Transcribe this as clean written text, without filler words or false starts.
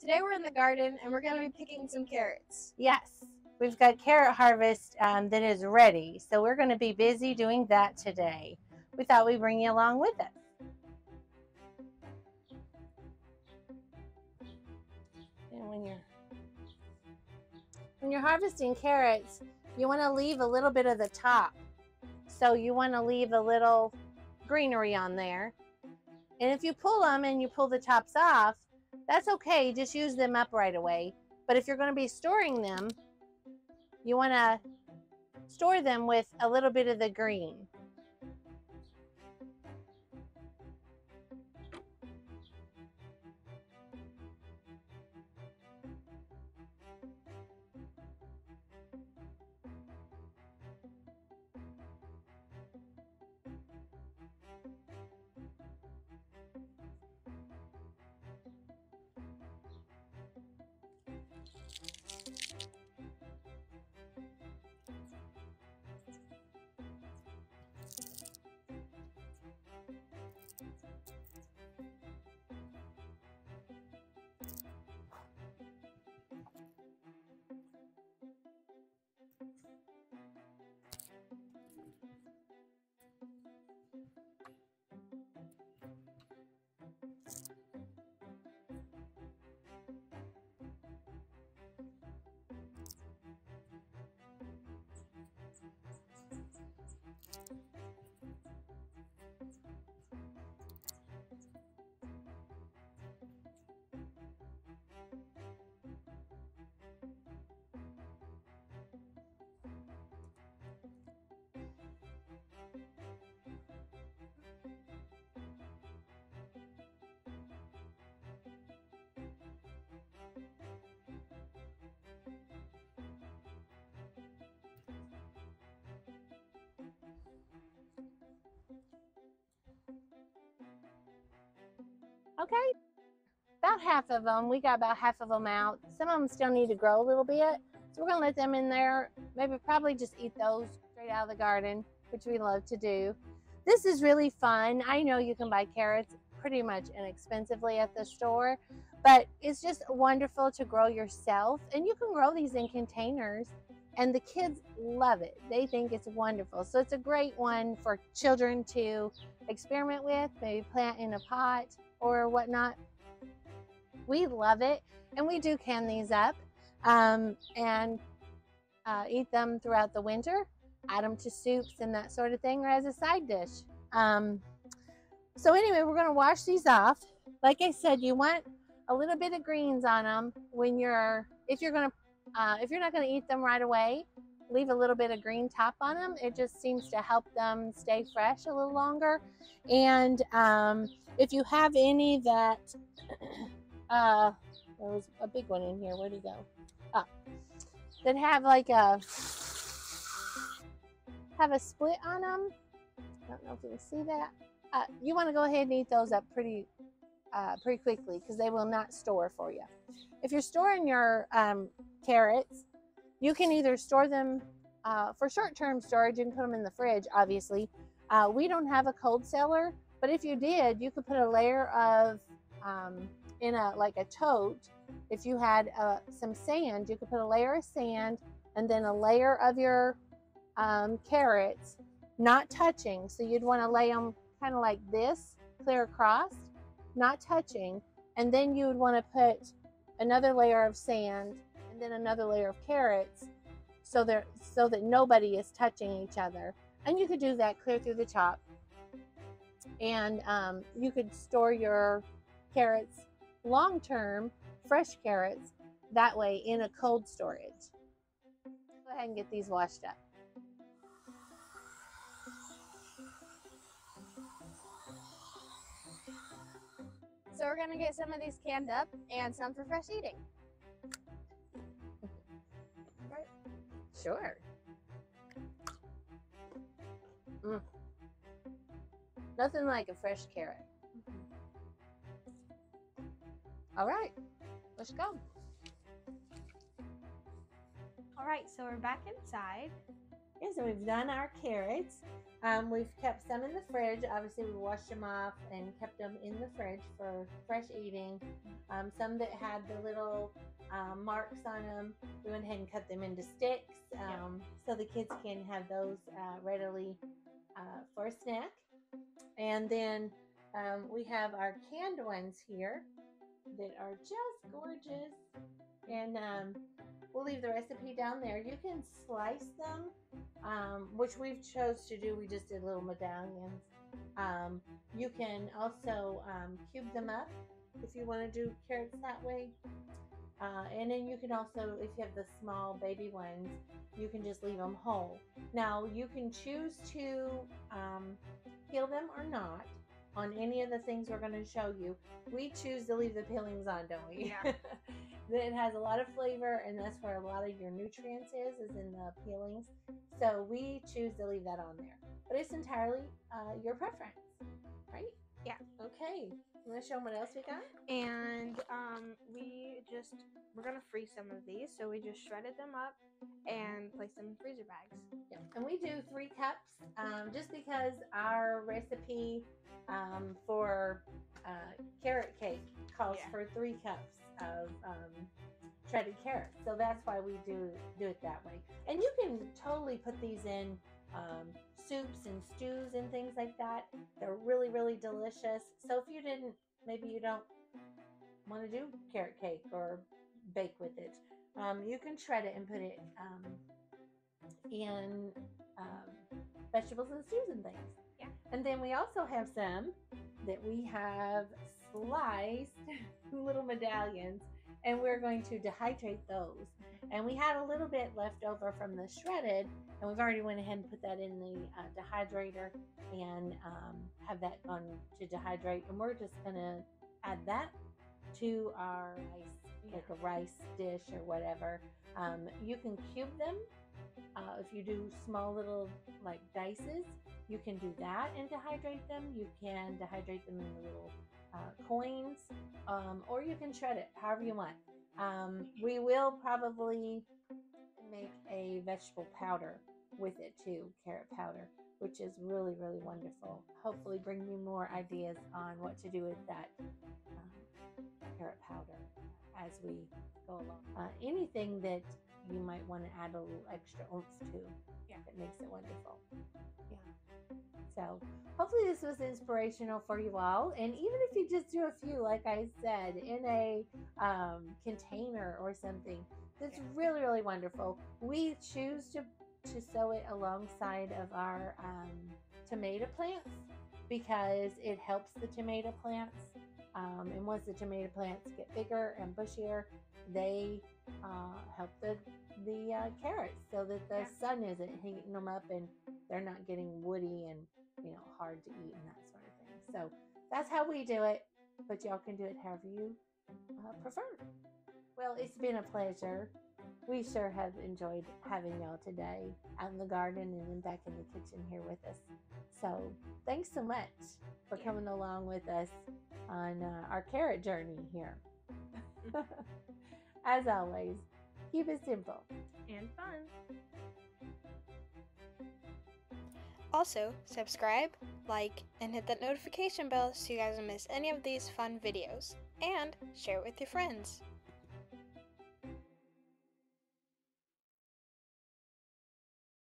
Today we're in the garden and we're going to be picking some carrots. Yes, we've got carrot harvest that is ready. So we're going to be busy doing that today. We thought we'd bring you along with us. And when you're harvesting carrots, you want to leave a little bit of the top. So you want to leave a little greenery on there. And if you pull them and you pull the tops off, that's okay. Just use them up right away. But if you're going to be storing them, you want to store them with a little bit of the green. Okay, about half of them. We got about half of them out. Some of them still need to grow a little bit. So we're going to let them in there. Maybe probably just eat those straight out of the garden, which we love to do. This is really fun. I know you can buy carrots pretty much inexpensively at the store, but it's just wonderful to grow yourself. And you can grow these in containers, and the kids love it. They think it's wonderful. So it's a great one for children to experiment with, maybe plant in a pot or whatnot. We love it, and we do can these up and eat them throughout the winter, add them to soups and that sort of thing, or as a side dish. So anyway, we're going to wash these off. Like I said, you want a little bit of greens on them when if you're not going to eat them right away. Leave a little bit of green top on them. It just seems to help them stay fresh a little longer. And if you have any that there was a big one in here. Where'd he go? That have like a split on them. I don't know if you can see that. You want to go ahead and eat those up pretty quickly, because they will not store for you. If you're storing your carrots, you can either store them for short-term storage. You can put them in the fridge, obviously. We don't have a cold cellar, but if you did, you could put a layer of in like a tote. If you had some sand, you could put a layer of sand and then a layer of your carrots, not touching. So you'd want to lay them kind of like this, clear across, not touching. And then you would want to put another layer of sand and then another layer of carrots, so that nobody is touching each other. And you could do that clear through the top. And you could store your carrots long-term, fresh carrots, that way in a cold storage. Go ahead and get these washed up. So we're going to get some of these canned up and some for fresh eating. Right. Sure. Nothing like a fresh carrot. All right, let's go. All right, so we're back inside. Okay, so we've done our carrots. We've kept some in the fridge. Obviously, we washed them off and kept them in the fridge for fresh eating. Some that had the little marks on them, we went ahead and cut them into sticks so the kids can have those readily for a snack. And then we have our canned ones here that are just gorgeous. And we'll leave the recipe down there. You can slice them, which we've chose to do. We just did little medallions. You can also cube them up if you want to do carrots that way. And then you can also, if you have the small baby ones, you can just leave them whole. Now, you can choose to peel them or not on any of the things we're going to show you. We choose to leave the peelings on, don't we? Yeah. It has a lot of flavor, and that's where a lot of your nutrients is in the peelings. So we choose to leave that on there. But it's entirely your preference, right? Yeah. Okay. You want to show them what else we got? And we're going to freeze some of these. So we just shredded them up and placed them in freezer bags. Yeah. And we do 3 cups just because our recipe for carrot cake calls for 3 cups of shredded carrots. So that's why we do it that way. And you can totally put these in soups and stews and things like that. They're really, really delicious. So if you maybe you don't want to do carrot cake or bake with it, you can shred it and put it in vegetables and stews and things. Yeah. And then we also have some that we have sliced little medallions, and we're going to dehydrate those. And we had a little bit left over from the shredded, and we've already went ahead and put that in the dehydrator and have that gone to dehydrate. And we're just going to add that to our rice, like a rice dish or whatever. You can cube them. If you do small little like dices, you can do that and dehydrate them. You can dehydrate them in the little coins, or you can shred it however you want. We will probably make a vegetable powder with it too, carrot powder, which is really, really wonderful. Hopefully bring you more ideas on what to do with that carrot powder as we go along. Anything that you might want to add a little extra oomph to, that makes it wonderful. Yeah. So hopefully this was inspirational for you all. And even if you just do a few, like I said, in a container or something, that's really, really wonderful. We choose to sow it alongside of our tomato plants because it helps the tomato plants. And once the tomato plants get bigger and bushier, they help the carrots so that the sun isn't heating them up and they're not getting woody and hard to eat and that sort of thing. So that's how we do it, but y'all can do it however you prefer. Well, it's been a pleasure. We sure have enjoyed having y'all today out in the garden and then back in the kitchen here with us. So thanks so much for coming along with us on our carrot journey here. As always, keep it simple and fun. Also, subscribe, like, and hit that notification bell so you guys don't miss any of these fun videos. And share it with your friends.